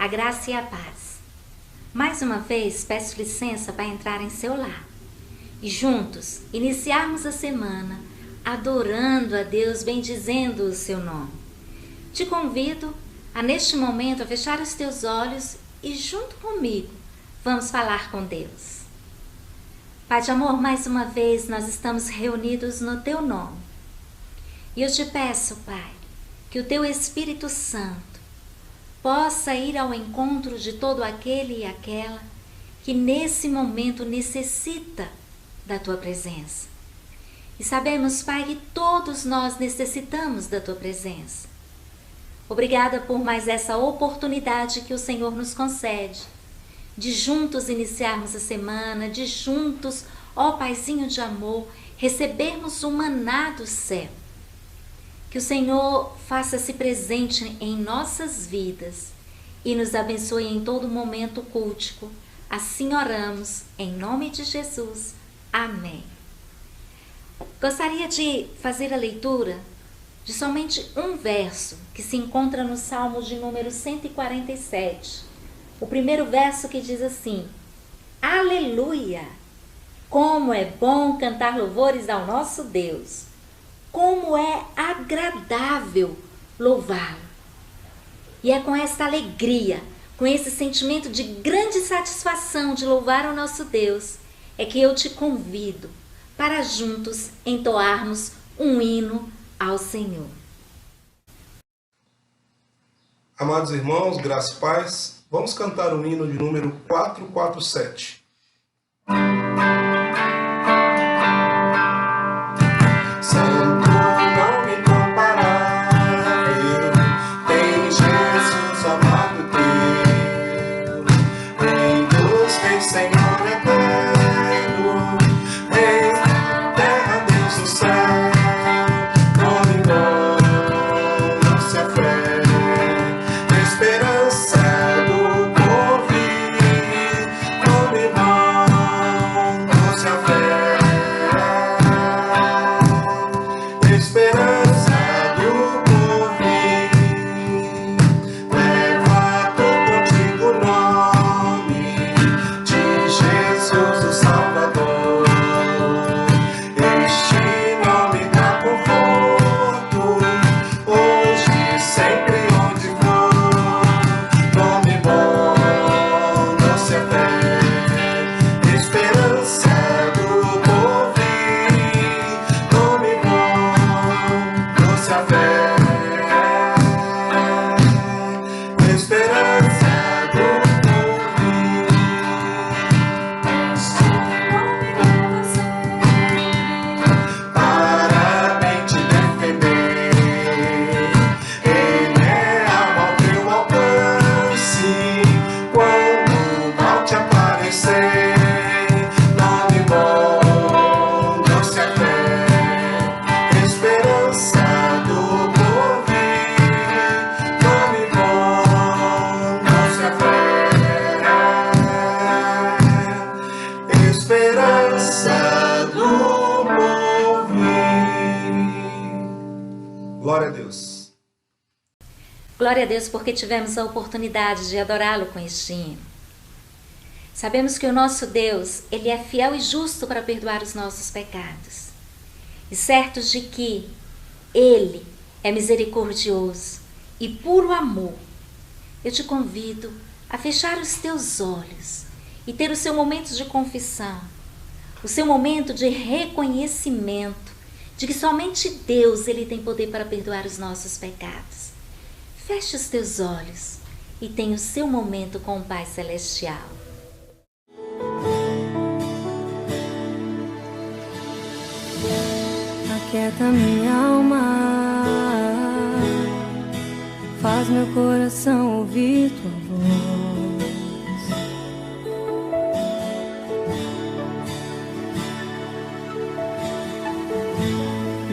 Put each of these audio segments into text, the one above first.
graça e a paz. Mais uma vez peço licença para entrar em seu lar e juntos iniciarmos a semana adorando a Deus, bendizendo o seu nome. Te convido a neste momento a fechar os teus olhos e junto comigo vamos falar com Deus. Pai de amor, mais uma vez nós estamos reunidos no teu nome e eu te peço, Pai, que o teu Espírito Santo possa ir ao encontro de todo aquele e aquela que nesse momento necessita da tua presença. E sabemos, Pai, que todos nós necessitamos da tua presença. Obrigada por mais essa oportunidade que o Senhor nos concede, de juntos iniciarmos a semana, de juntos, ó Paizinho de amor, recebermos o maná do céu. Que o Senhor faça-se presente em nossas vidas e nos abençoe em todo momento cultico. Assim oramos, em nome de Jesus. Amém. Gostaria de fazer a leitura de somente um verso que se encontra no Salmo de número 147. O primeiro verso que diz assim: Aleluia! Como é bom cantar louvores ao nosso Deus! Como é agradável louvá-lo. E é com esta alegria, com esse sentimento de grande satisfação de louvar o nosso Deus, é que eu te convido para juntos entoarmos um hino ao Senhor. Amados irmãos, graça e paz, vamos cantar o hino de número 447. Glória a Deus. Glória a Deus porque tivemos a oportunidade de adorá-lo com este hino. Sabemos que o nosso Deus, Ele é fiel e justo para perdoar os nossos pecados. E certos de que Ele é misericordioso e puro amor, eu te convido a fechar os teus olhos e ter o seu momento de confissão, o seu momento de reconhecimento de que somente Deus Ele tem poder para perdoar os nossos pecados. Feche os teus olhos e tenha o seu momento com o Pai Celestial. Aquieta minha alma, faz meu coração ouvir tua voz.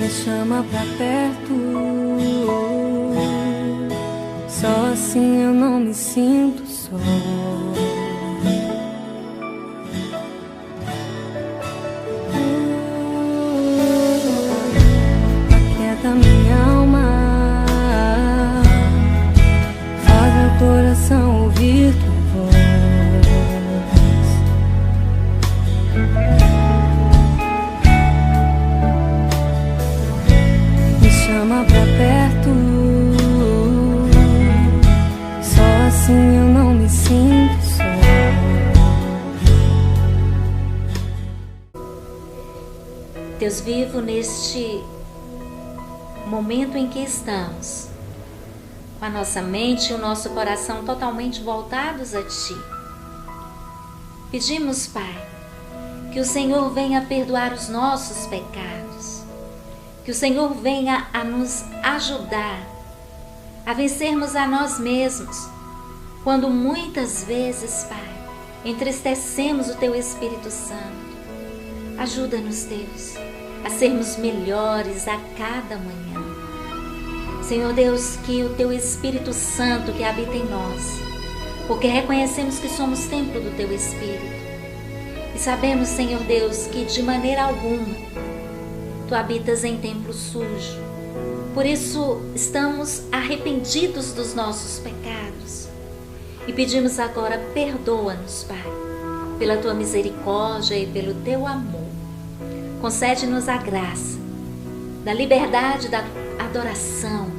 Me chama pra perto, só assim eu não me sinto só. Aquieta minha alma, faz meu coração ouvir Deus vivo, neste momento em que estamos, com a nossa mente e o nosso coração totalmente voltados a Ti, pedimos, Pai, que o Senhor venha perdoar os nossos pecados, que o Senhor venha a nos ajudar a vencermos a nós mesmos, quando muitas vezes, Pai, entristecemos o Teu Espírito Santo. Ajuda-nos, Deus, a sermos melhores a cada manhã. Senhor Deus, que o Teu Espírito Santo que habita em nós, porque reconhecemos que somos templo do Teu Espírito, e sabemos, Senhor Deus, que de maneira alguma Tu habitas em templo sujo. Por isso estamos arrependidos dos nossos pecados e pedimos agora, perdoa-nos, Pai, pela Tua misericórdia e pelo Teu amor. Concede-nos a graça da liberdade da adoração,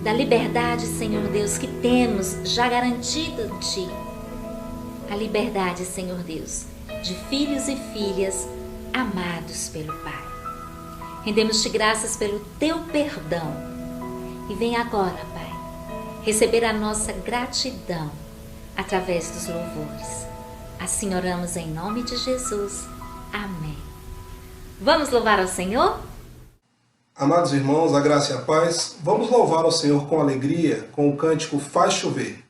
da liberdade, Senhor Deus, que temos já garantida em Ti. A liberdade, Senhor Deus, de filhos e filhas amados pelo Pai. Rendemos-te graças pelo Teu perdão. E vem agora, Pai, receber a nossa gratidão através dos louvores. Assim oramos em nome de Jesus. Amém. Vamos louvar ao Senhor? Amados irmãos, a graça e a paz, vamos louvar ao Senhor com alegria, com o cântico Faz Chover.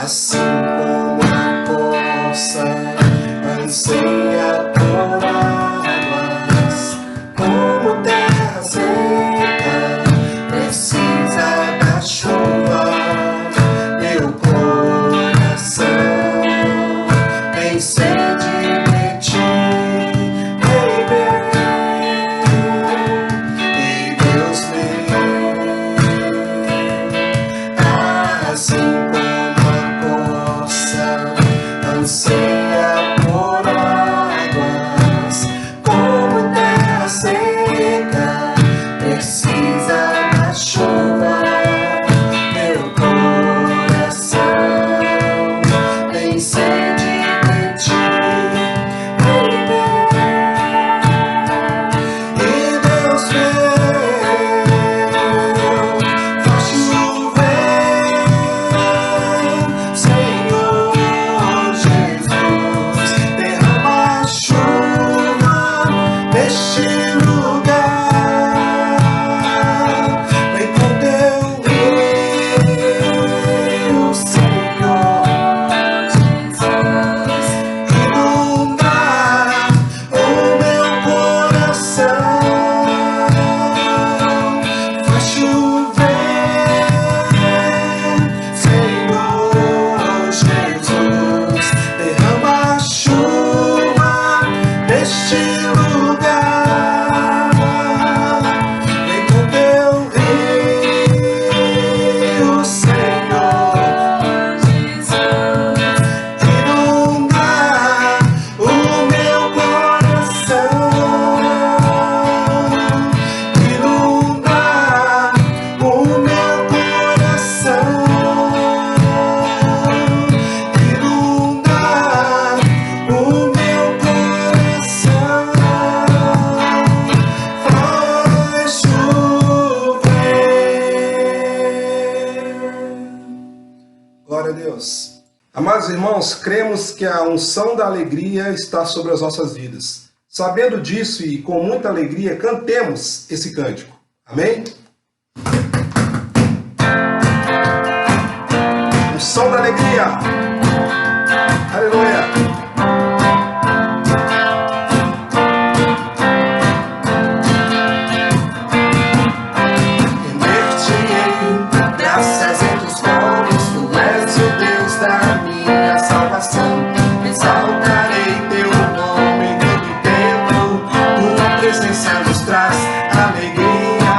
Assim como a poça anseia por águas, como terra seca precisa da chuva, meu coração tem sede de Ti, baby, e Deus vê, assim anseia por águas, como terra seca precisa da chuva, meu coração tem sede de Ti, baby, e Deus faz chover, Senhor. Glória a Deus. Amados irmãos, cremos que a unção da alegria está sobre as nossas vidas. Sabendo disso e com muita alegria, cantemos esse cântico. Amém? Unção da alegria. Aleluia. Exaltarei Teu nome, Teu templo, Tua presença nos traz alegria.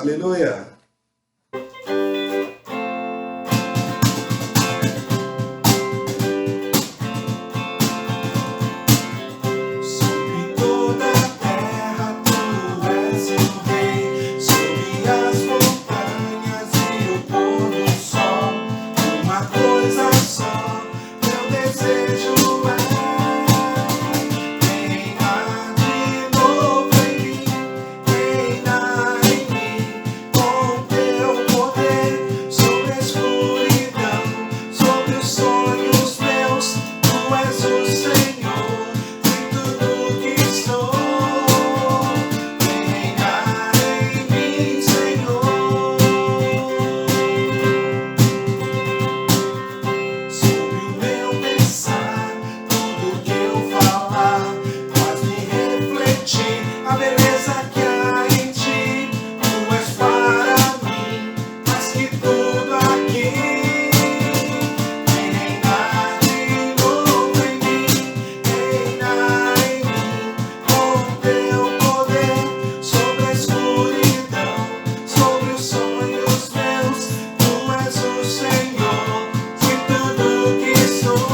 Aleluia. Sobre toda a terra tu és o rei, sobre as montanhas e o pôr do sol. Uma coisa só, meu desejo reinar de novo em mim, reinar em mim, com teu poder sobre a escuridão, sobre os sonhos meus. Tu és o Senhor de tudo que sou. Reinar em mim, Senhor. Sobre o meu pensar, tudo que eu falar, faz-me refletir a beleza que há em ti. Tu és para mim mais que tudo aqui. Reinar de novo em mim, reinar em mim, com teu poder sobre a escuridão, sobre os sonhos meus. Tu és o Senhor de tudo que sou.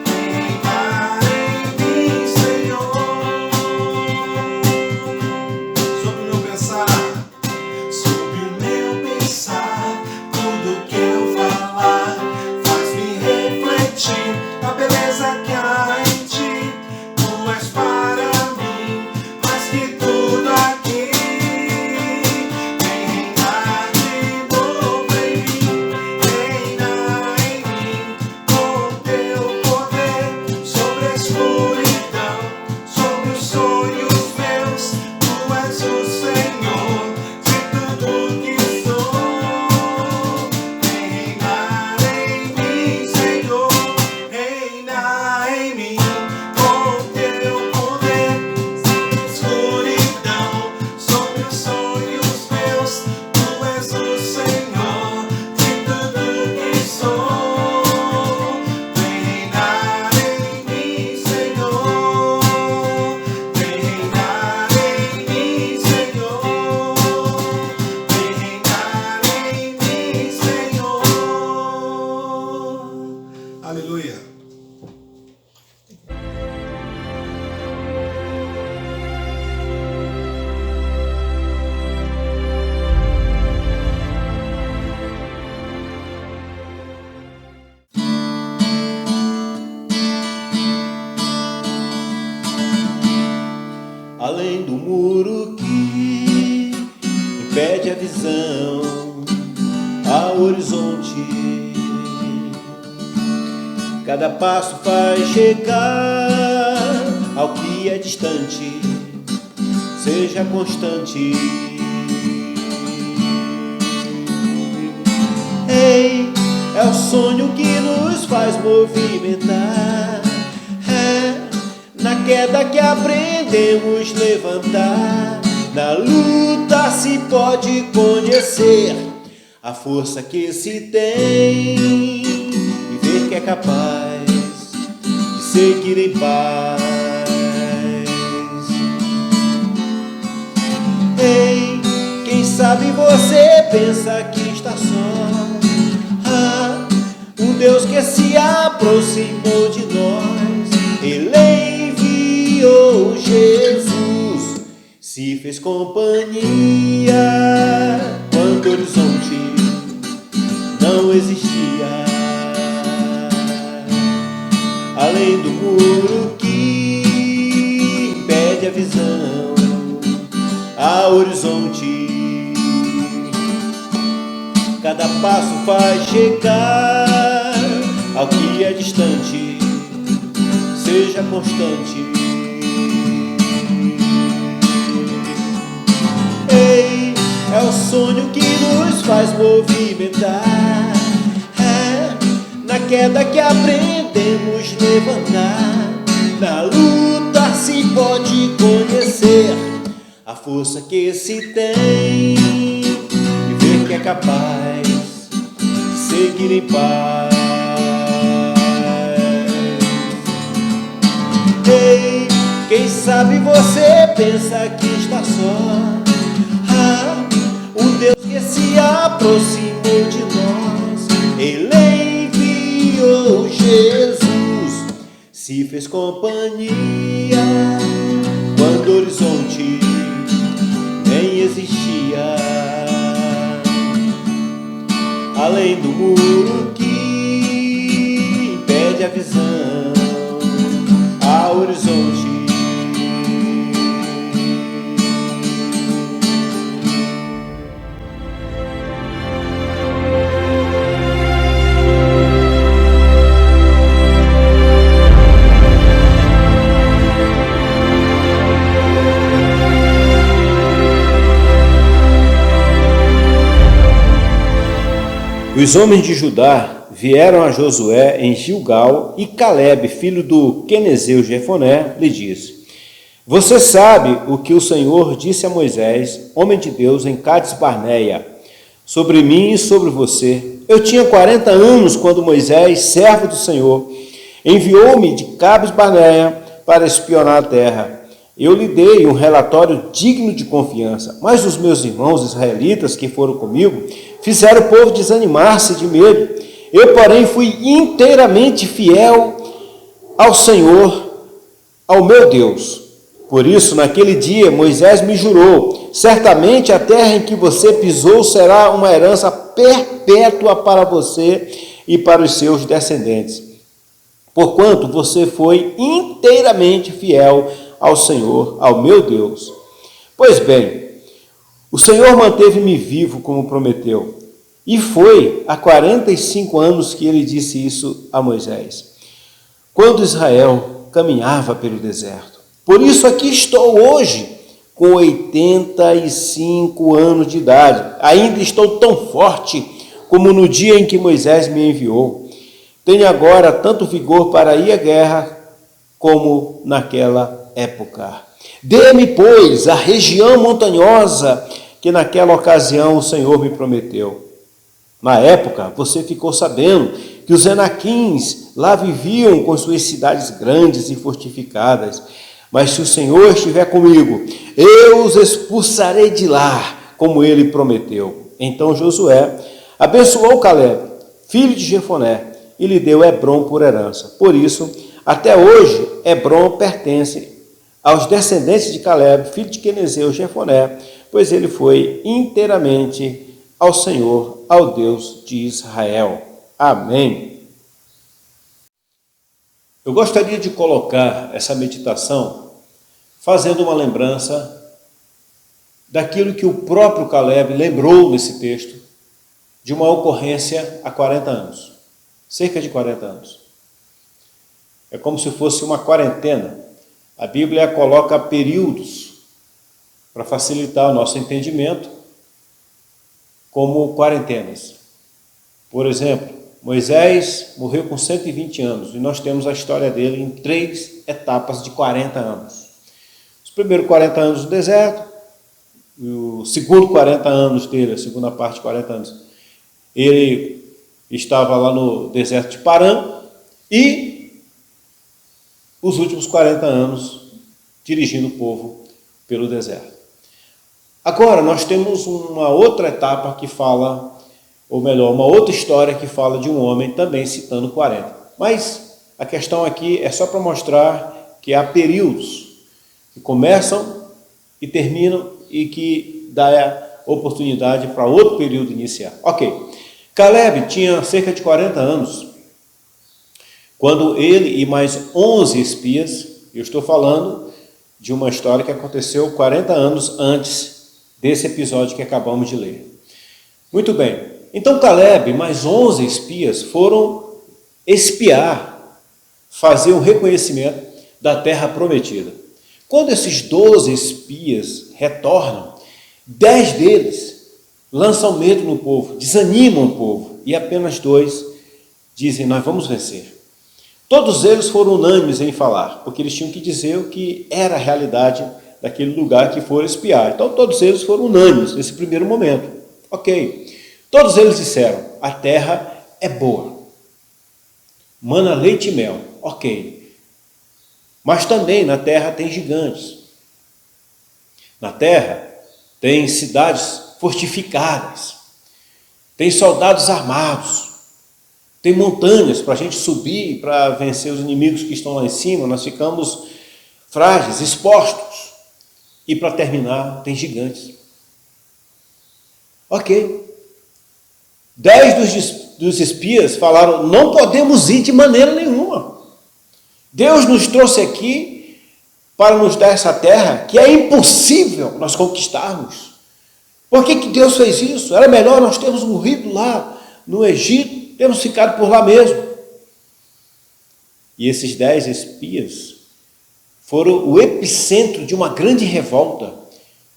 Reinar em mim, Senhor. Sobre o meu pensar, tudo que eu falar, faz-me refletir a beleza que há em ti. Tu és para mim mais que tudo aqui. Reinar de novo em mim, reinar em mim, com teu poder sobre a escuridão, sobre os sonhos meus. Tu és o Senhor de tudo que sou. Reinar em mim, Senhor. Reinar em mim, com teu poder sobre a escuridão, sobre os sonhos meus. Tu és o Senhor de tudo que sou. Reinar em mim, Senhor. Reinar em mim, Senhor. Reinar em mim, Senhor. Aleluia. Além do muro que impede a visão ao horizonte, cada passo faz chegar ao que é distante. Seja constante. Ei, é o sonho que nos faz movimentar. Na queda que aprendemos levantar, na luta se pode conhecer a força que se tem e ver que é capaz de seguir em paz. Ei, quem sabe você pensa que está só. Um Deus que se aproximou de nós, Ele enviou Jesus, se fez companhia quando o horizonte não existia. Além do muro que impede a visão ao horizonte, cada passo faz chegar ao que é distante. Seja constante. Ei, é o sonho que nos faz movimentar. Na queda que aprendemos levantar, na luta se pode conhecer a força que se tem e ver que é capaz de seguir em paz. Ei, quem sabe você pensa que está só. se aproximou de nós, Ele enviou Jesus, se fez companhia quando o horizonte nem existia, além do muro que impede a visão ao horizonte. Os homens de Judá vieram a Josué em Gilgal, e Calebe, filho do quenezeu Jefoné, lhe disse: Você sabe o que o Senhor disse a Moisés, homem de Deus, em Cades Barneia, sobre mim e sobre você. Eu tinha 40 anos quando Moisés, servo do Senhor, enviou-me de Cades Barneia para espionar a terra. Eu lhe dei um relatório digno de confiança, mas os meus irmãos israelitas que foram comigo fizeram o povo desanimar-se de medo. Eu, porém, fui inteiramente fiel ao Senhor, ao meu Deus. Por isso, naquele dia, Moisés me jurou: certamente a terra em que você pisou será uma herança perpétua para você e para os seus descendentes, porquanto você foi inteiramente fiel ao Senhor, ao meu Deus. Pois bem, o Senhor manteve-me vivo como prometeu, e foi há 45 anos que ele disse isso a Moisés, quando Israel caminhava pelo deserto. Por isso aqui estou hoje, com 85 anos de idade. Ainda estou tão forte como no dia em que Moisés me enviou. Tenho agora tanto vigor para ir à guerra como naquela época. Dê-me, pois, a região montanhosa que naquela ocasião o Senhor me prometeu. Na época, você ficou sabendo que os Enaquins lá viviam com suas cidades grandes e fortificadas. Mas se o Senhor estiver comigo, eu os expulsarei de lá, como ele prometeu. Então Josué abençoou Calebe, filho de Jefoné, e lhe deu Hebrom por herança. Por isso, até hoje, Hebrom pertence aos descendentes de Calebe, filho de quenezeu Jefoné, pois ele foi inteiramente ao Senhor, ao Deus de Israel. Amém. Eu gostaria de colocar essa meditação fazendo uma lembrança daquilo que o próprio Calebe lembrou nesse texto, de uma ocorrência há 40 anos, cerca de 40 anos. É como se fosse uma quarentena. A Bíblia coloca períodos para facilitar o nosso entendimento, como quarentenas. Por exemplo, Moisés morreu com 120 anos, e nós temos a história dele em 3 etapas de 40 anos. Os primeiros 40 anos no deserto, o segundo 40 anos dele, a segunda parte de 40 anos, ele estava lá no deserto de Parã, e os últimos 40 anos dirigindo o povo pelo deserto. Agora nós temos uma outra etapa que fala, ou melhor, uma outra história que fala de um homem também citando 40. Mas a questão aqui é só para mostrar que há períodos que começam e terminam e que dá oportunidade para outro período iniciar. Ok, Calebe tinha cerca de 40 anos quando ele e mais 11 espias, eu estou falando de uma história que aconteceu 40 anos antes desse episódio que acabamos de ler. Muito bem, então Calebe mais 11 espias foram espiar, fazer um reconhecimento da terra prometida. Quando esses 12 espias retornam, 10 deles lançam medo no povo, desanimam o povo, e apenas 2 dizem: nós vamos vencer. Todos eles foram unânimes em falar, porque eles tinham que dizer o que era a realidade daquele lugar que foram espiar. Então todos eles foram unânimes nesse primeiro momento. Ok. Todos eles disseram: a terra é boa, mana leite e mel. Ok. Mas também na terra tem gigantes. Na terra tem cidades fortificadas, tem soldados armados, tem montanhas para a gente subir, para vencer os inimigos que estão lá em cima. Nós ficamos frágeis, expostos. E para terminar, tem gigantes. Ok. 10 dos espias falaram: não podemos ir de maneira nenhuma. Deus nos trouxe aqui para nos dar essa terra que é impossível nós conquistarmos. Por que Deus fez isso? Era melhor nós termos morrido lá no Egito, termos ficado por lá mesmo. E esses 10 espias foram o epicentro de uma grande revolta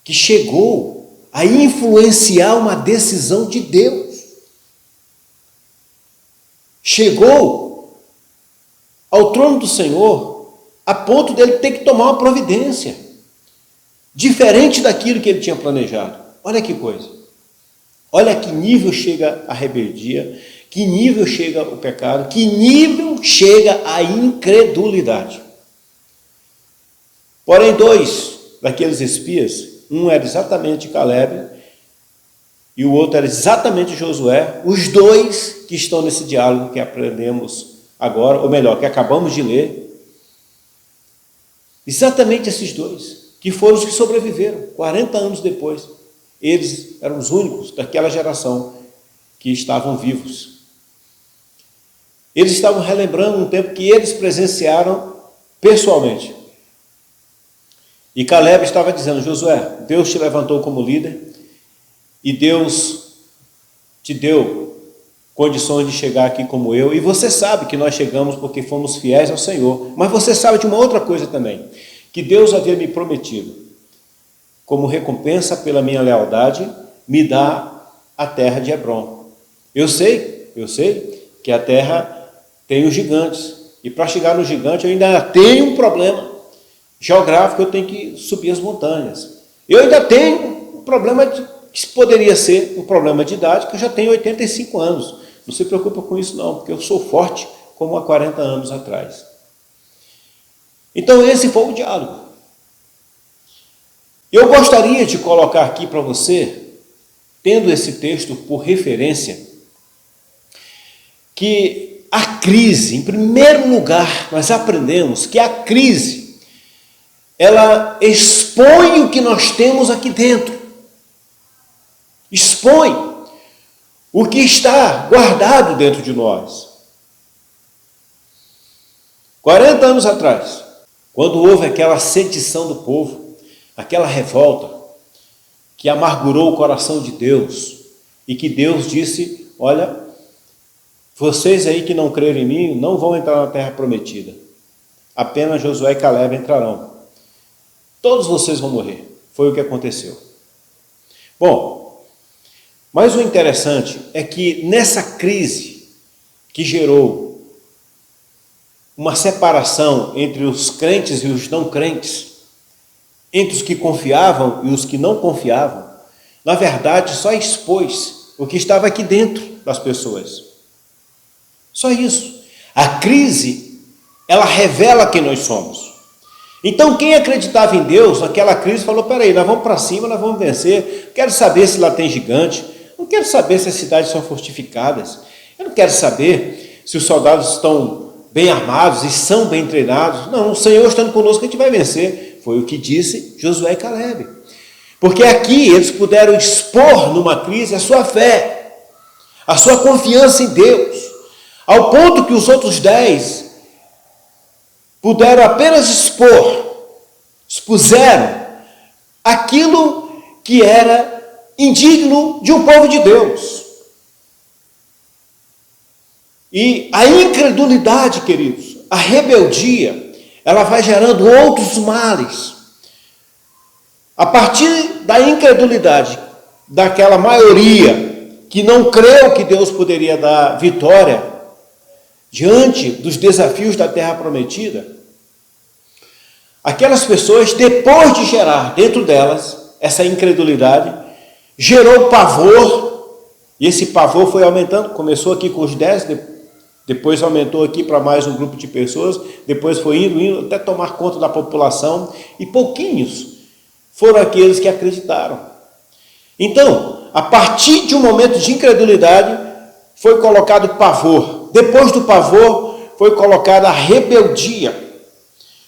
que chegou a influenciar uma decisão de Deus. Chegou ao trono do Senhor a ponto dele ter que tomar uma providência diferente daquilo que ele tinha planejado. Olha que coisa. Olha que nível chega a rebeldia, que nível chega o pecado, que nível chega a incredulidade. Porém, 2 daqueles espias, um era exatamente Caleb e o outro era exatamente Josué, os 2 que estão nesse diálogo que aprendemos agora, ou melhor, que acabamos de ler, exatamente esses 2, que foram os que sobreviveram, 40 anos depois. Eles eram os únicos daquela geração que estavam vivos. Eles estavam relembrando um tempo que eles presenciaram pessoalmente. E Caleb estava dizendo: Josué, Deus te levantou como líder e Deus te deu condições de chegar aqui como eu, e você sabe que nós chegamos porque fomos fiéis ao Senhor, mas você sabe de uma outra coisa também, que Deus havia me prometido, como recompensa pela minha lealdade, me dá a terra de Hebrom. Eu sei que a terra tem os gigantes, e para chegar no gigante eu ainda tenho um problema geográfico, eu tenho que subir as montanhas. Eu ainda tenho um problema que poderia ser um problema de idade, que eu já tenho 85 anos. Não se preocupa com isso não, porque eu sou forte como há 40 anos atrás. Então esse foi o diálogo. Eu gostaria de colocar aqui para você, tendo esse texto por referência, que a crise, em primeiro lugar, nós aprendemos que a crise, ela expõe o que nós temos aqui dentro. Expõe o que está guardado dentro de nós. 40 anos atrás, quando houve aquela sedição do povo, aquela revolta que amargurou o coração de Deus, e que Deus disse: olha, vocês aí que não creram em mim não vão entrar na terra prometida, apenas Josué e Caleb entrarão, todos vocês vão morrer. Foi o que aconteceu. Bom, mas o interessante é que nessa crise que gerou uma separação entre os crentes e os não crentes, entre os que confiavam e os que não confiavam, na verdade só expôs o que estava aqui dentro das pessoas. Só isso. A crise, ela revela quem nós somos. Então quem acreditava em Deus naquela crise falou: peraí, nós vamos para cima, nós vamos vencer, quero saber se lá tem gigante, não quero saber se as cidades são fortificadas, eu não quero saber se os soldados estão bem armados e são bem treinados. Não, o Senhor estando conosco, a gente vai vencer. Foi o que disse Josué e Caleb. Porque aqui eles puderam expor numa crise a sua fé, a sua confiança em Deus, ao ponto que os outros 10 puderam apenas expuseram aquilo que era indigno de um povo de Deus. E a incredulidade, queridos, a rebeldia, ela vai gerando outros males. A partir da incredulidade daquela maioria que não creu que Deus poderia dar vitória diante dos desafios da terra prometida, aquelas pessoas, depois de gerar dentro delas essa incredulidade, gerou pavor, e esse pavor foi aumentando. Começou aqui com os 10, depois aumentou aqui para mais um grupo de pessoas, depois foi indo até tomar conta da população, e pouquinhos foram aqueles que acreditaram. Então, a partir de um momento de incredulidade, foi colocado pavor. Depois do pavor, foi colocada a rebeldia.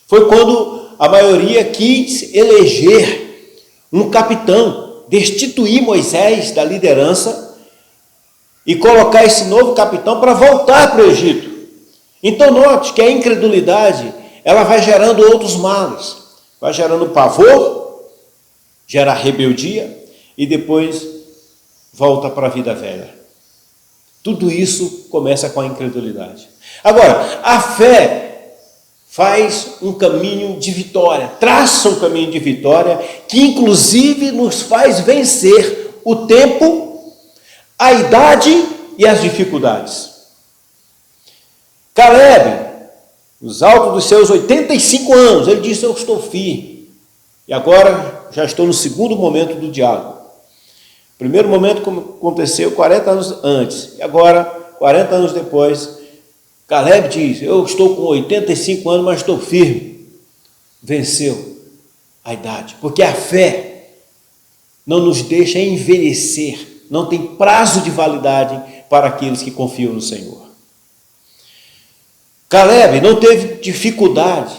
Foi quando a maioria quis eleger um capitão, destituir Moisés da liderança e colocar esse novo capitão para voltar para o Egito. Então note que a incredulidade, ela vai gerando outros males. Vai gerando pavor, gera rebeldia e depois volta para a vida velha. Tudo isso começa com a incredulidade. Agora, a fé faz um caminho de vitória, traça um caminho de vitória que inclusive nos faz vencer o tempo, a idade e as dificuldades. Caleb, nos altos dos seus 85 anos, ele disse: eu estou firme. E agora já estou no segundo momento do diálogo. O primeiro momento aconteceu 40 anos antes. E agora, 40 anos depois, Caleb diz: eu estou com 85 anos, mas estou firme. Venceu a idade. Porque a fé não nos deixa envelhecer. Não tem prazo de validade para aqueles que confiam no Senhor. Caleb não teve dificuldade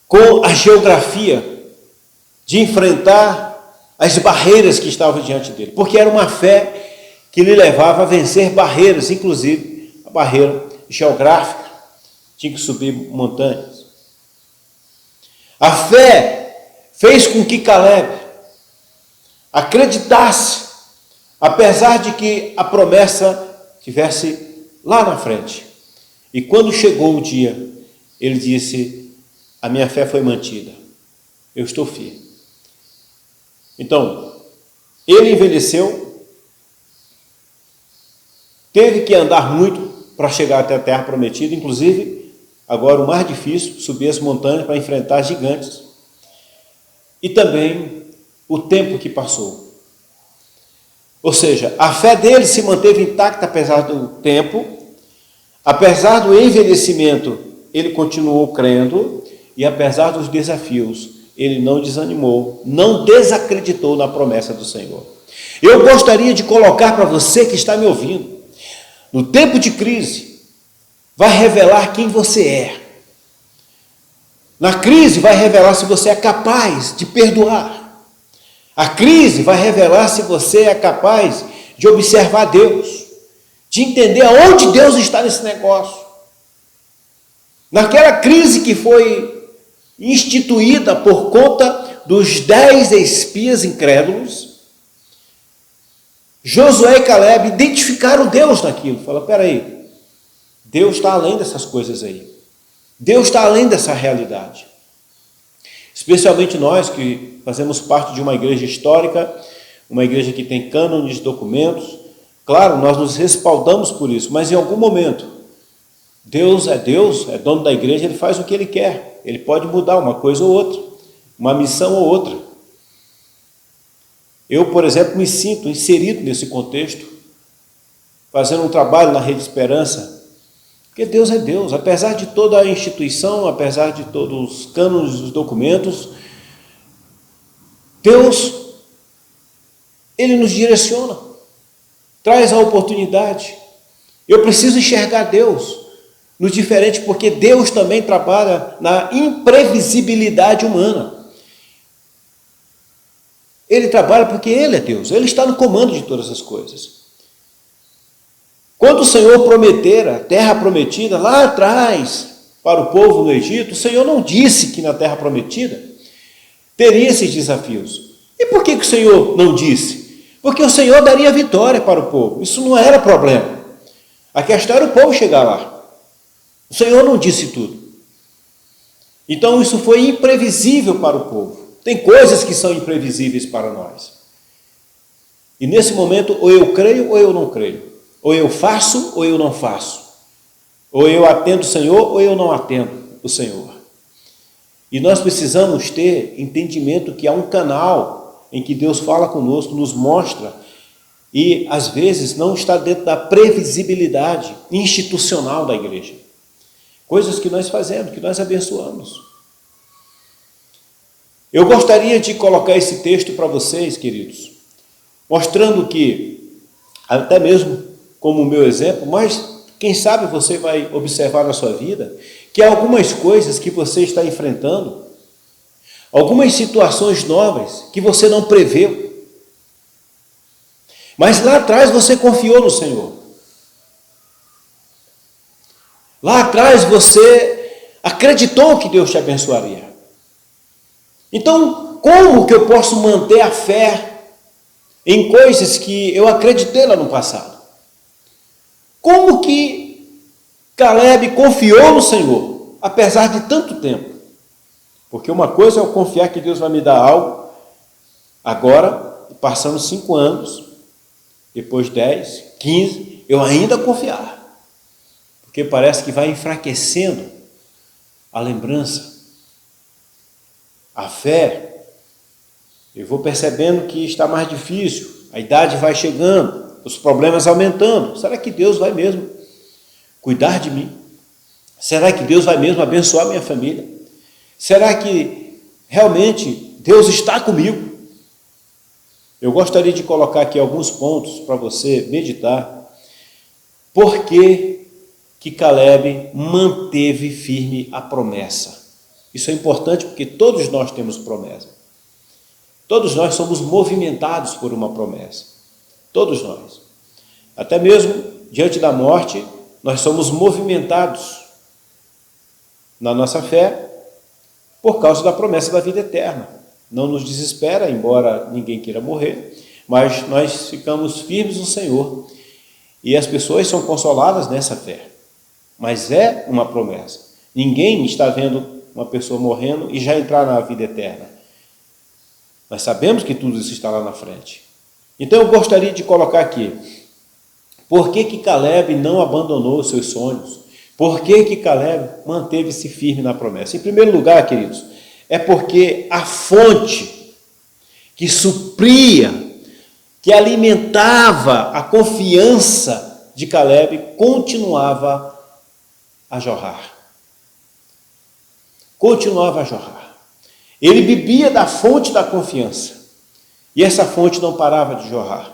com a geografia de enfrentar as barreiras que estavam diante dele, porque era uma fé que lhe levava a vencer barreiras, inclusive a barreira geográfica, tinha que subir montanhas. A fé fez com que Caleb acreditasse, apesar de que a promessa estivesse lá na frente. E quando chegou o dia, ele disse: a minha fé foi mantida, eu estou firme. Então, ele envelheceu, teve que andar muito para chegar até a terra prometida, inclusive, agora o mais difícil, subir as montanhas para enfrentar gigantes. E também o tempo que passou. Ou seja, a fé dele se manteve intacta apesar do tempo, apesar do envelhecimento, ele continuou crendo, e apesar dos desafios, ele não desanimou, não desacreditou na promessa do Senhor. Eu gostaria de colocar para você que está me ouvindo, no tempo de crise, vai revelar quem você é. Na crise vai revelar se você é capaz de perdoar. A crise vai revelar se você é capaz de observar Deus, de entender aonde Deus está nesse negócio. Naquela crise que foi instituída por conta dos 10 espias incrédulos, Josué e Caleb identificaram Deus naquilo. Falaram: peraí, Deus está além dessas coisas aí. Deus está além dessa realidade. Especialmente nós que fazemos parte de uma igreja histórica, uma igreja que tem cânones de documentos. Claro, nós nos respaldamos por isso, mas em algum momento, Deus, é dono da igreja, ele faz o que ele quer. Ele pode mudar uma coisa ou outra, uma missão ou outra. Eu, por exemplo, me sinto inserido nesse contexto, fazendo um trabalho na Rede Esperança, porque Deus é Deus. Apesar de toda a instituição, apesar de todos os cânones dos documentos, Deus, ele nos direciona, traz a oportunidade. Eu preciso enxergar Deus no diferente, porque Deus também trabalha na imprevisibilidade humana. Ele trabalha porque Ele é Deus, Ele está no comando de todas as coisas. Quando o Senhor prometera a terra prometida lá atrás para o povo no Egito, o Senhor não disse que na terra prometida teria esses desafios. E por que o Senhor não disse? Porque o Senhor daria vitória para o povo. Isso não era problema. A questão era o povo chegar lá. O Senhor não disse tudo. Então isso foi imprevisível para o povo. Tem coisas que são imprevisíveis para nós. E nesse momento, ou eu creio ou eu não creio. Ou eu faço ou eu não faço. Ou eu atendo o Senhor ou eu não atendo o Senhor. E nós precisamos ter entendimento que há um canal em que Deus fala conosco, nos mostra, e às vezes não está dentro da previsibilidade institucional da igreja. Coisas que nós fazemos, que nós abençoamos. Eu gostaria de colocar esse texto para vocês, queridos, mostrando que, até mesmo como o meu exemplo, mas quem sabe você vai observar na sua vida que há algumas coisas que você está enfrentando, algumas situações novas que você não preveu, mas lá atrás você confiou no Senhor. Lá atrás você acreditou que Deus te abençoaria. Então, como que eu posso manter a fé em coisas que eu acreditei lá no passado? Como que Caleb confiou no Senhor, apesar de tanto tempo? Porque uma coisa é eu confiar que Deus vai me dar algo, agora, passando 5 anos, depois 10, 15, eu ainda confiar. Porque parece que vai enfraquecendo a lembrança, a fé. Eu vou percebendo que está mais difícil, a idade vai chegando, os problemas aumentando. Será que Deus vai mesmo cuidar de mim? Será que Deus vai mesmo abençoar minha família? Será que realmente Deus está comigo? Eu gostaria de colocar aqui alguns pontos para você meditar. Por que Caleb manteve firme a promessa? Isso é importante porque todos nós temos promessa. Todos nós somos movimentados por uma promessa. Todos nós. Até mesmo diante da morte, nós somos movimentados na nossa fé por causa da promessa da vida eterna. Não nos desespera, embora ninguém queira morrer, mas nós ficamos firmes no Senhor e as pessoas são consoladas nessa fé. Mas é uma promessa. Ninguém está vendo uma pessoa morrendo e já entrar na vida eterna. Nós sabemos que tudo isso está lá na frente. Então eu gostaria de colocar aqui, por que Caleb não abandonou os seus sonhos? Por que Caleb manteve-se firme na promessa? Em primeiro lugar, queridos, é porque a fonte que supria, que alimentava a confiança de Caleb continuava a jorrar. Continuava a jorrar. Ele bebia da fonte da confiança e essa fonte não parava de jorrar.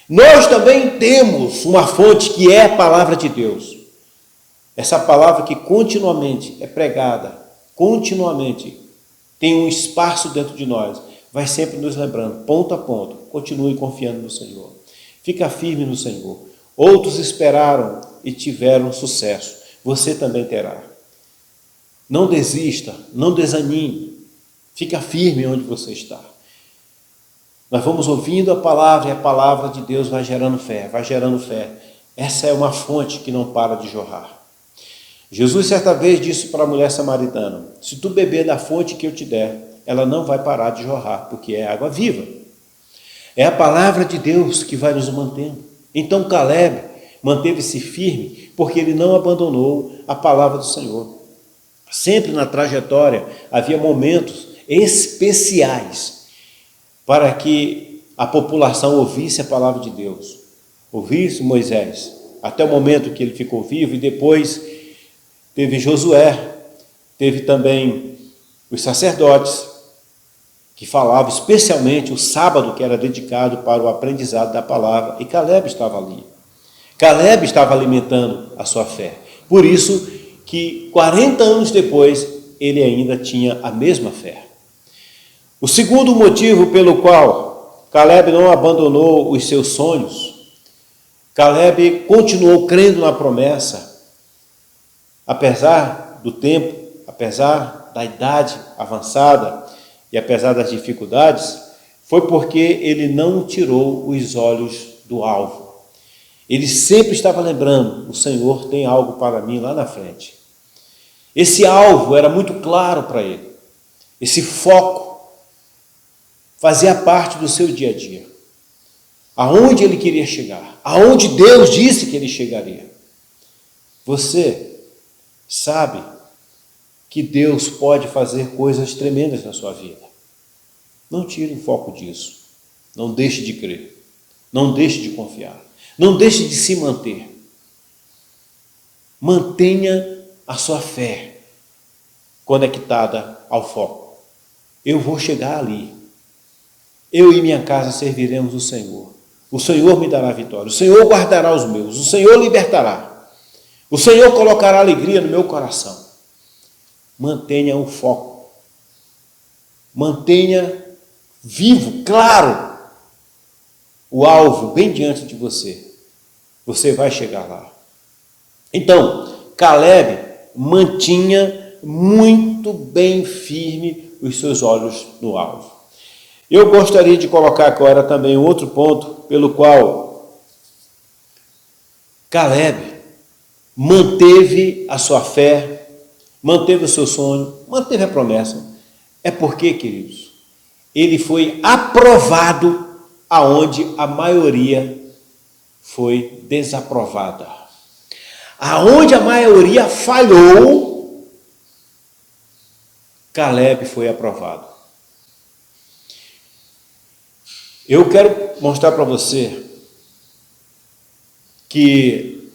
Nós também temos uma fonte que é a palavra de Deus. Essa palavra que continuamente é pregada, continuamente tem um espaço dentro de nós, vai sempre nos lembrando, ponto a ponto, continue confiando no Senhor. Fica firme no Senhor. Outros esperaram e tiveram sucesso. Você também terá. Não desista, não desanime. Fica firme onde você está. Nós vamos ouvindo a palavra e a palavra de Deus vai gerando fé, vai gerando fé. Essa é uma fonte que não para de jorrar. Jesus certa vez disse para a mulher samaritana, se tu beber da fonte que eu te der, ela não vai parar de jorrar, porque é água viva. É a palavra de Deus que vai nos mantendo. Então Caleb manteve-se firme, porque ele não abandonou a palavra do Senhor. Sempre na trajetória havia momentos especiais para que a população ouvisse a palavra de Deus, ouvisse Moisés, até o momento que ele ficou vivo, e depois teve Josué, teve também os sacerdotes, que falavam especialmente o sábado, que era dedicado para o aprendizado da palavra, e Caleb estava ali. Caleb estava alimentando a sua fé. Por isso que 40 anos depois, ele ainda tinha a mesma fé. O segundo motivo pelo qual Caleb não abandonou os seus sonhos, Caleb continuou crendo na promessa, apesar do tempo, apesar da idade avançada e apesar das dificuldades, foi porque ele não tirou os olhos do alvo. Ele sempre estava lembrando, o Senhor tem algo para mim lá na frente. Esse alvo era muito claro para ele. Esse foco fazia parte do seu dia a dia. Aonde ele queria chegar, aonde Deus disse que ele chegaria. Você sabe que Deus pode fazer coisas tremendas na sua vida. Não tire o foco disso. Não deixe de crer. Não deixe de confiar. Não deixe de se manter. Mantenha a sua fé conectada ao foco. Eu vou chegar ali. eu e minha casa serviremos o Senhor. O Senhor me dará vitória, o Senhor guardará os meus, o Senhor libertará, o Senhor colocará alegria no meu coração. Mantenha o foco, mantenha vivo, claro, o alvo bem diante de você. Você vai chegar lá. Então, Caleb mantinha muito bem firme os seus olhos no alvo. Eu gostaria de colocar agora também outro ponto pelo qual Caleb manteve a sua fé, manteve o seu sonho, manteve a promessa. É porque, queridos, ele foi aprovado aonde a maioria foi desaprovada. Aonde a maioria falhou, Caleb foi aprovado. Eu quero mostrar para você que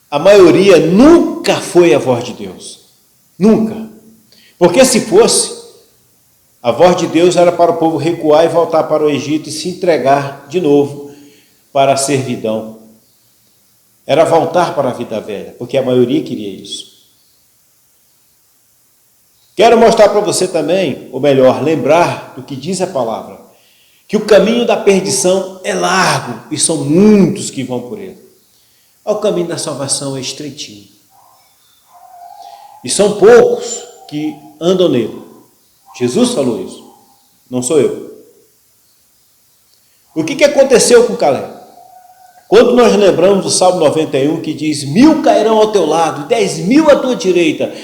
a maioria nunca foi a voz de Deus. Nunca. Porque se fosse, a voz de Deus era para o povo recuar e voltar para o Egito e se entregar de novo para a servidão. Era voltar para a vida velha, porque a maioria queria isso. Quero mostrar para você também, ou melhor, lembrar do que diz a palavra, que o caminho da perdição é largo e são muitos que vão por ele. O caminho da salvação é estreitinho. E são poucos que andam nele. Jesus falou isso, não sou eu. O que aconteceu com Caleb? Quando nós lembramos do Salmo 91, que diz: 1000 cairão ao teu lado, 10.000 à tua direita,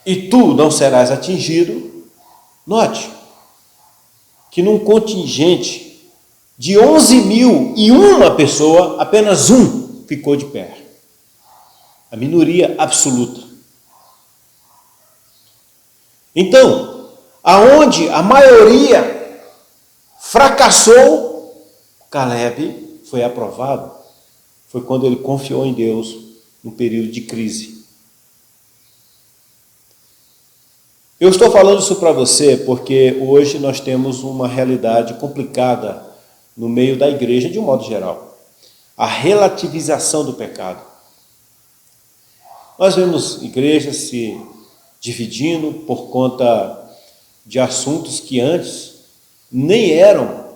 e tu não serás atingido. Note que num contingente de 11.001 pessoa, apenas um ficou de pé. A minoria absoluta. Então, aonde a maioria fracassou, Caleb foi aprovado. Foi quando ele confiou em Deus num período de crise. Eu estou falando isso para você porque hoje nós temos uma realidade complicada no meio da igreja de um modo geral. A relativização do pecado. Nós vemos igrejas se dividindo por conta de assuntos que antes nem eram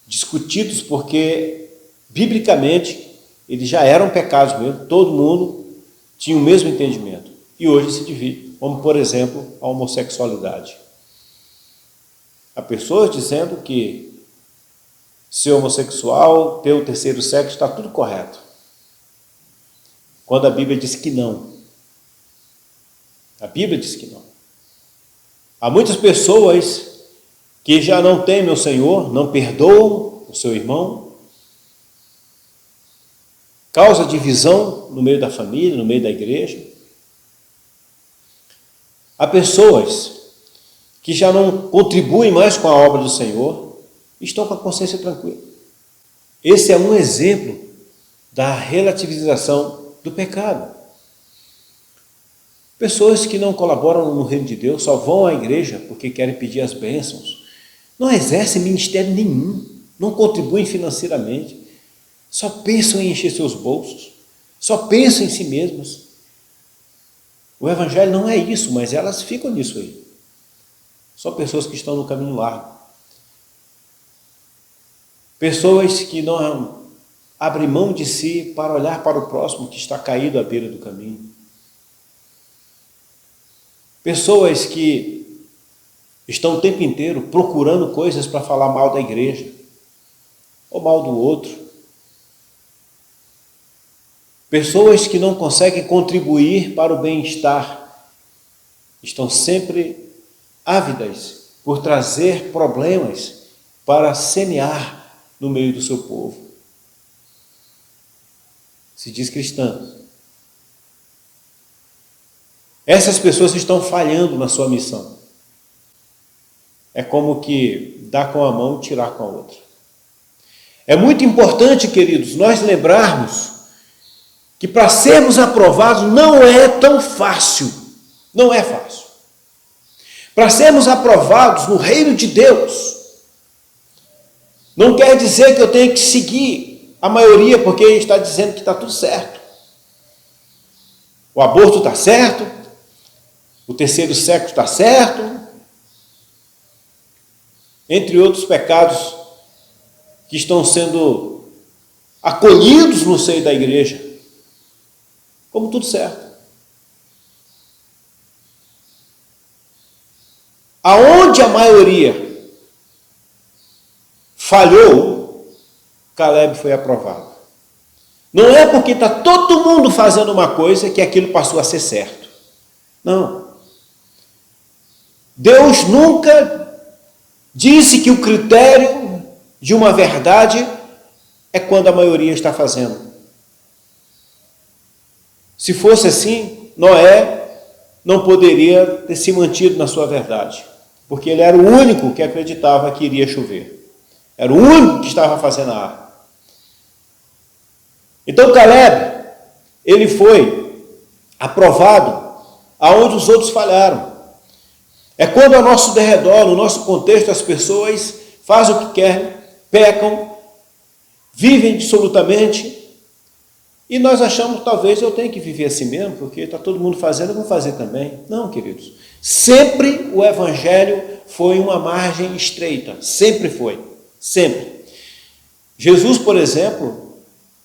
discutidos, porque biblicamente eles já eram pecados mesmo, todo mundo tinha o mesmo entendimento. E hoje se divide, como por exemplo a homossexualidade. Há pessoas dizendo que ser homossexual, ter o terceiro sexo, está tudo correto. Quando a Bíblia diz que não. A Bíblia diz que não. Há muitas pessoas que já não temem o Senhor, não perdoam o seu irmão, causa divisão no meio da família, no meio da igreja. Há pessoas que já não contribuem mais com a obra do Senhor, estão com a consciência tranquila. Esse é um exemplo da relativização do pecado. Pessoas que não colaboram no reino de Deus, só vão à igreja porque querem pedir as bênçãos, não exercem ministério nenhum, não contribuem financeiramente, só pensam em encher seus bolsos, só pensam em si mesmas. O evangelho não é isso, mas elas ficam nisso aí. São pessoas que estão no caminho largo. Pessoas que não abrem mão de si para olhar para o próximo que está caído à beira do caminho. Pessoas que estão o tempo inteiro procurando coisas para falar mal da igreja, ou mal do outro. Pessoas que não conseguem contribuir para o bem-estar, estão sempre ávidas por trazer problemas para semear no meio do seu povo. Se diz cristã. Essas pessoas estão falhando na sua missão. É como que dar com a mão e tirar com a outra. É muito importante, queridos, nós lembrarmos que para sermos aprovados não é tão fácil. Não é fácil. Para sermos aprovados no reino de Deus, Não quer dizer que eu tenho que seguir a maioria porque está dizendo que está tudo certo. O aborto está certo, o terceiro sexo está certo, entre outros pecados que estão sendo acolhidos no seio da igreja, como tudo certo. Aonde a maioria falhou, Caleb foi aprovado. Não é porque está todo mundo fazendo uma coisa que aquilo passou a ser certo. Não. Deus nunca disse que o critério de uma verdade é quando a maioria está fazendo. Se fosse assim, Noé não poderia ter se mantido na sua verdade, porque ele era o único que acreditava que iria chover. Era o único que estava fazendo a arca. Então Caleb, ele foi aprovado aonde os outros falharam. É quando ao nosso derredor, no nosso contexto, as pessoas fazem o que querem, pecam, vivem dissolutamente, e nós achamos, talvez eu tenha que viver assim mesmo, porque está todo mundo fazendo, eu vou fazer também. Não, queridos. Sempre o evangelho foi uma margem estreita. Sempre foi. Sempre. Jesus, por exemplo,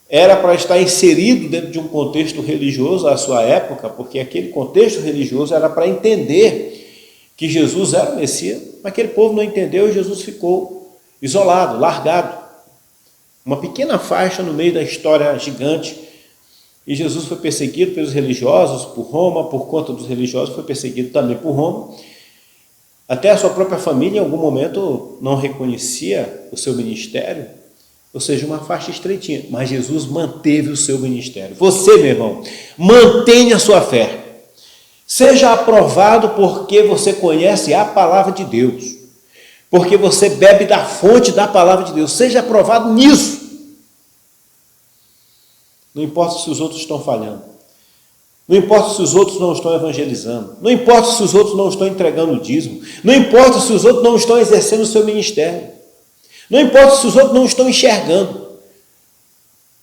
era para estar inserido dentro de um contexto religioso à sua época, porque aquele contexto religioso era para entender que Jesus era o Messias, mas aquele povo não entendeu e Jesus ficou isolado, largado. Uma pequena faixa no meio da história gigante. E Jesus foi perseguido pelos religiosos, por Roma, por conta dos religiosos, foi perseguido também por Roma. Até a sua própria família, em algum momento, não reconhecia o seu ministério, ou seja, uma faixa estreitinha. Mas Jesus manteve o seu ministério. Você, meu irmão, mantenha a sua fé. Seja aprovado porque você conhece a palavra de Deus, porque você bebe da fonte da palavra de Deus. Seja aprovado nisso. Não importa se os outros estão falhando. Não importa se os outros não estão evangelizando. Não importa se os outros não estão entregando o dízimo. Não importa se os outros não estão exercendo o seu ministério. Não importa se os outros não estão enxergando.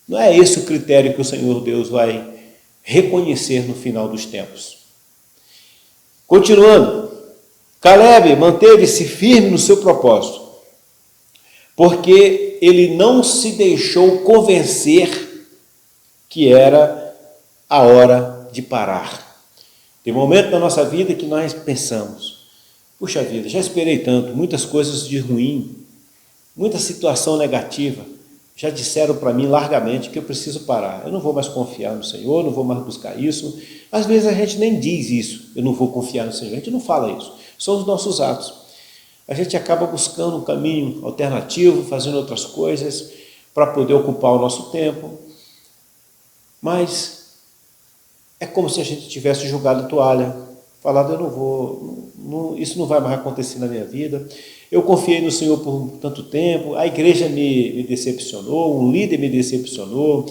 Não é esse o critério que o Senhor Deus vai reconhecer no final dos tempos. Continuando, Caleb manteve-se firme no seu propósito, porque ele não se deixou convencer que era a hora de parar. Tem momento na nossa vida que nós pensamos, puxa vida, já esperei tanto, muitas coisas de ruim, muita situação negativa, já disseram para mim largamente que eu preciso parar, eu não vou mais confiar no Senhor, não vou mais buscar isso. Às vezes a gente nem diz isso, eu não vou confiar no Senhor, a gente não fala isso, são os nossos atos. A gente acaba buscando um caminho alternativo, fazendo outras coisas para poder ocupar o nosso tempo. Mas é como se a gente tivesse jogado a toalha, falado, eu não vou, isso não vai mais acontecer na minha vida. Eu confiei no Senhor por tanto tempo, a igreja me decepcionou, um líder me decepcionou,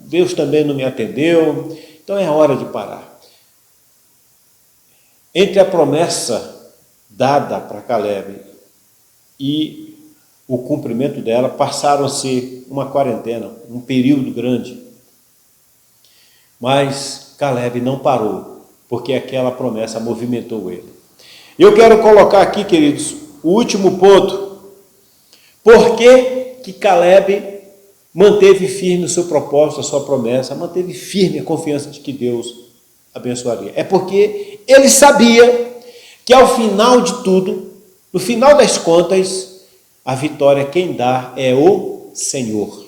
Deus também não me atendeu, então é a hora de parar. Entre a promessa dada para Caleb e o cumprimento dela, passaram-se uma quarentena, um período grande. Mas Caleb não parou, porque aquela promessa movimentou ele. Eu quero colocar aqui, queridos, o último ponto. Por que Caleb manteve firme o seu propósito, a sua promessa, manteve firme a confiança de que Deus abençoaria? É porque ele sabia que ao final de tudo, no final das contas, a vitória quem dá é o Senhor.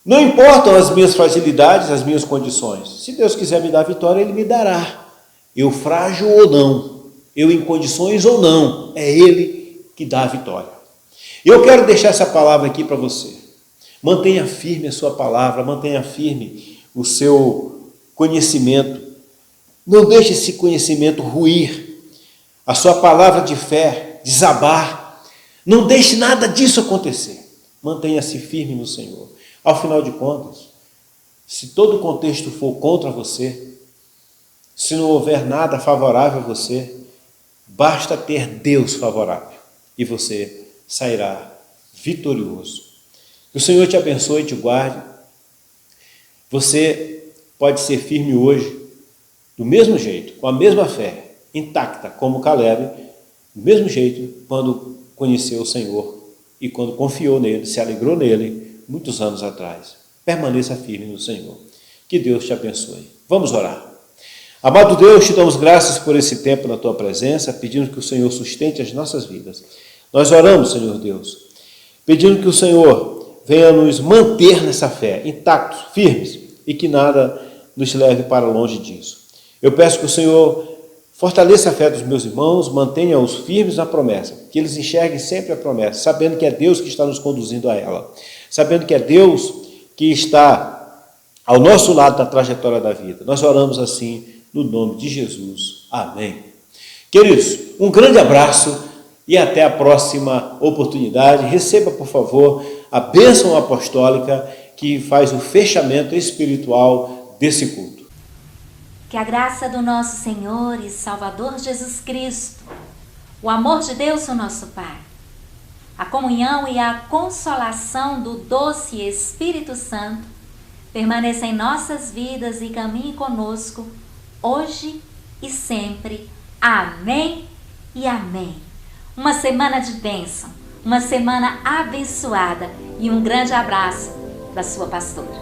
Não importam as minhas fragilidades, as minhas condições. Se Deus quiser me dar a vitória, Ele me dará. Eu frágil ou não, eu em condições ou não, é Ele que dá a vitória. Eu quero deixar essa palavra aqui para você. Mantenha firme a sua palavra, mantenha firme o seu conhecimento. Não deixe esse conhecimento ruir, a sua palavra de fé desabar. Não deixe nada disso acontecer. Mantenha-se firme no Senhor. Ao final de contas, se todo o contexto for contra você, se não houver nada favorável a você, basta ter Deus favorável e você sairá vitorioso. Que o Senhor te abençoe e te guarde. Você pode ser firme hoje, do mesmo jeito, com a mesma fé, intacta como Caleb, do mesmo jeito quando conheceu o Senhor e quando confiou nele, se alegrou nele, muitos anos atrás. Permaneça firme no Senhor. Que Deus te abençoe. Vamos orar. Amado Deus, te damos graças por esse tempo na tua presença, pedindo que o Senhor sustente as nossas vidas. Nós oramos, Senhor Deus, pedindo que o Senhor venha nos manter nessa fé, intactos, firmes, e que nada nos leve para longe disso. Eu peço que o Senhor fortaleça a fé dos meus irmãos, mantenha-os firmes na promessa, que eles enxerguem sempre a promessa, sabendo que é Deus que está nos conduzindo a ela, sabendo que é Deus que está ao nosso lado na trajetória da vida. Nós oramos assim, no nome de Jesus. Amém. Queridos, um grande abraço e até a próxima oportunidade. Receba, por favor, a bênção apostólica que faz o fechamento espiritual desse culto. Que a graça do nosso Senhor e Salvador Jesus Cristo, o amor de Deus, o nosso Pai, a comunhão e a consolação do doce Espírito Santo permaneça em nossas vidas e caminhe conosco, hoje e sempre. Amém e amém. Uma semana de bênção, uma semana abençoada e um grande abraço da sua pastora.